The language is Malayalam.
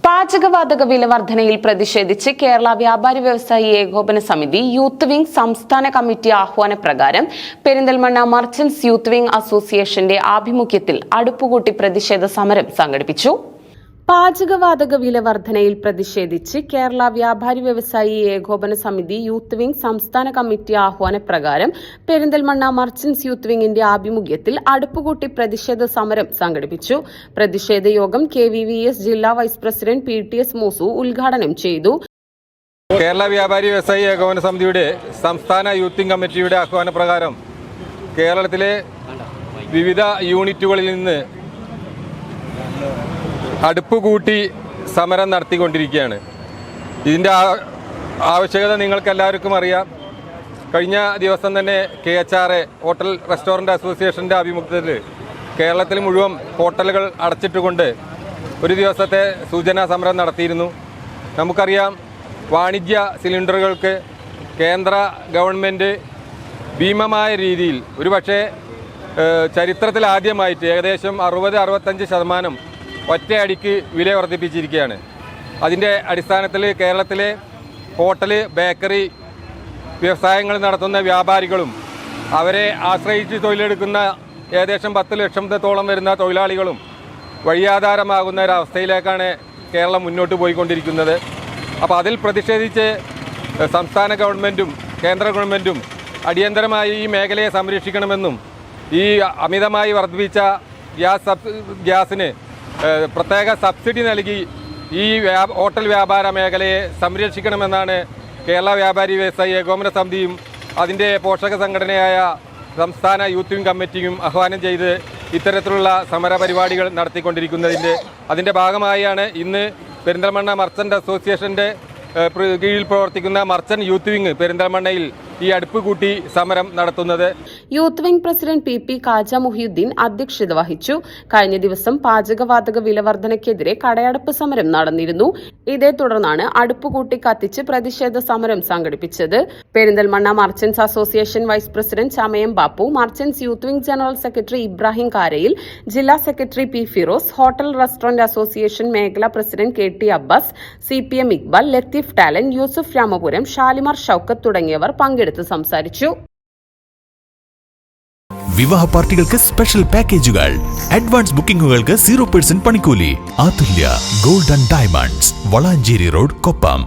പാചകവാതക വില വർധനയിൽ പ്രതിഷേധിച്ച് കേരള വ്യാപാരി വ്യവസായി ഏകോപന സമിതി യൂത്ത് വിംഗ് സംസ്ഥാന കമ്മിറ്റി ആഹ്വാനപ്രകാരം പെരിന്തൽമണ്ണ മർച്ചന്റ്സ് യൂത്ത് വിംഗ് അസോസിയേഷന്റെ ആഭിമുഖ്യത്തിൽ അടുപ്പുകൂട്ടി പ്രതിഷേധ സമരം സംഘടിപ്പിച്ചു. പാചകവാതക വില വർധനയിൽ പ്രതിഷേധിച്ച് കേരള വ്യാപാരി വ്യവസായി ഏകോപന സമിതി യൂത്ത് വിംഗ് സംസ്ഥാന കമ്മിറ്റി ആഹ്വാനപ്രകാരം പെരിന്തൽമണ്ണ മർച്ചന്റ്സ് യൂത്ത് വിംഗിന്റെ ആഭിമുഖ്യത്തിൽ അടുപ്പുകൂട്ടി പ്രതിഷേധ സമരം സംഘടിപ്പിച്ചു. പ്രതിഷേധ യോഗം KVVS ജില്ലാ വൈസ് പ്രസിഡന്റ് PTS മൂസു ഉദ്ഘാടനം ചെയ്തു. കേരള വ്യാപാരി വ്യവസായി ഏകോപന സമിതിയുടെ സംസ്ഥാന യൂത്ത് വിംഗ് കമ്മിറ്റിയുടെ ആഹ്വാനപ്രകാരം കേരളത്തിലെ വിവിധ യൂണിറ്റുകളിൽ നിന്ന് അടുപ്പുകൂട്ടി സമരം നടത്തിക്കൊണ്ടിരിക്കുകയാണ്. ഇതിൻ്റെ ആവശ്യകത നിങ്ങൾക്കെല്ലാവർക്കും അറിയാം. കഴിഞ്ഞ ദിവസം തന്നെ KHRA ഹോട്ടൽ റെസ്റ്റോറൻറ്റ് അസോസിയേഷൻ്റെ ആഭിമുഖ്യത്തിൽ കേരളത്തിൽ മുഴുവൻ ഹോട്ടലുകൾ അടച്ചിട്ടുകൊണ്ട് ഒരു ദിവസത്തെ സൂചനാ സമരം നടത്തിയിരുന്നു. നമുക്കറിയാം, വാണിജ്യ സിലിണ്ടറുകൾക്ക് കേന്ദ്ര ഗവൺമെൻറ് ഭീമമായ രീതിയിൽ ഒരുപക്ഷെ ചരിത്രത്തിൽ ആദ്യമായിട്ട് ഏകദേശം 60-65% ഒറ്റയടിക്ക് വില വർദ്ധിപ്പിച്ചിരിക്കുകയാണ്. അതിൻ്റെ അടിസ്ഥാനത്തിൽ കേരളത്തിലെ ഹോട്ടൽ, ബേക്കറി വ്യവസായങ്ങൾ നടത്തുന്ന വ്യാപാരികളും അവരെ ആശ്രയിച്ച് തൊഴിലെടുക്കുന്ന ഏകദേശം 10 ലക്ഷത്തോളം വരുന്ന തൊഴിലാളികളും വഴിയാധാരമാകുന്ന ഒരവസ്ഥയിലേക്കാണ് കേരളം മുന്നോട്ട് പോയിക്കൊണ്ടിരിക്കുന്നത്. അപ്പോൾ അതിൽ പ്രതിഷേധിച്ച് സംസ്ഥാന ഗവൺമെൻറ്റും കേന്ദ്ര ഗവൺമെൻറ്റും അടിയന്തരമായി ഈ മേഖലയെ സംരക്ഷിക്കണമെന്നും ഈ അമിതമായി വർദ്ധിപ്പിച്ച ഗ്യാസിന് പ്രത്യേക സബ്സിഡി നൽകി ഈ ഹോട്ടൽ വ്യാപാര മേഖലയെ സംരക്ഷിക്കണമെന്നാണ് കേരള വ്യാപാരി വ്യവസായി ഏകോപന സമിതിയും അതിൻ്റെ പോഷക സംഘടനയായ സംസ്ഥാന യൂത്ത് വിംഗ് കമ്മിറ്റിയും ആഹ്വാനം ചെയ്ത് ഇത്തരത്തിലുള്ള സമര പരിപാടികൾ അതിൻ്റെ ഭാഗമായാണ് ഇന്ന് പെരിന്തൽമണ്ണ മർച്ചൻ്റ് അസോസിയേഷൻ്റെ കീഴിൽ പ്രവർത്തിക്കുന്ന മർച്ചൻ്റ് യൂത്ത് വിംഗ് പെരിന്തൽമണ്ണയിൽ ഈ അടുപ്പുകൂട്ടി സമരം നടത്തുന്നത്. Youth wing president PP Kaja Muhiyuddin അധ്യക്ഷത വഹിച്ചു. കഴിഞ്ഞ ദിവസം പാചകവാതക വില വർധനയ്ക്കെതിരെ കടയടപ്പ് സമരം നടന്നിരുന്നു. ഇതേ തുടർന്നാണ് അടുപ്പുകൂട്ടി കത്തിച്ച് പ്രതിഷേധ സമരം സംഘടിപ്പിച്ചത്. Perinthalmanna merchants association vice president Chamayam Bappu, merchants youth wing general secretary Ibrahim Karayil, ജില്ലാ secretary P Firoz, hotel restaurant association മേഖലാ president KT Abbas, CPM Iqbal, Latheef Talan, Yusuf Ramapuram, Shalimar Shoukath തുടങ്ങിയവർ പങ്കെടുത്തു സംസാരിച്ചു. വിവാഹ പാർട്ടികൾക്ക് സ്പെഷ്യൽ പാക്കേജുകൾ, അഡ്വാൻസ് ബുക്കിംഗുകൾക്ക് 0% പണിക്കൂലി. Athulya gold and diamonds, Valanchery road, Koppam.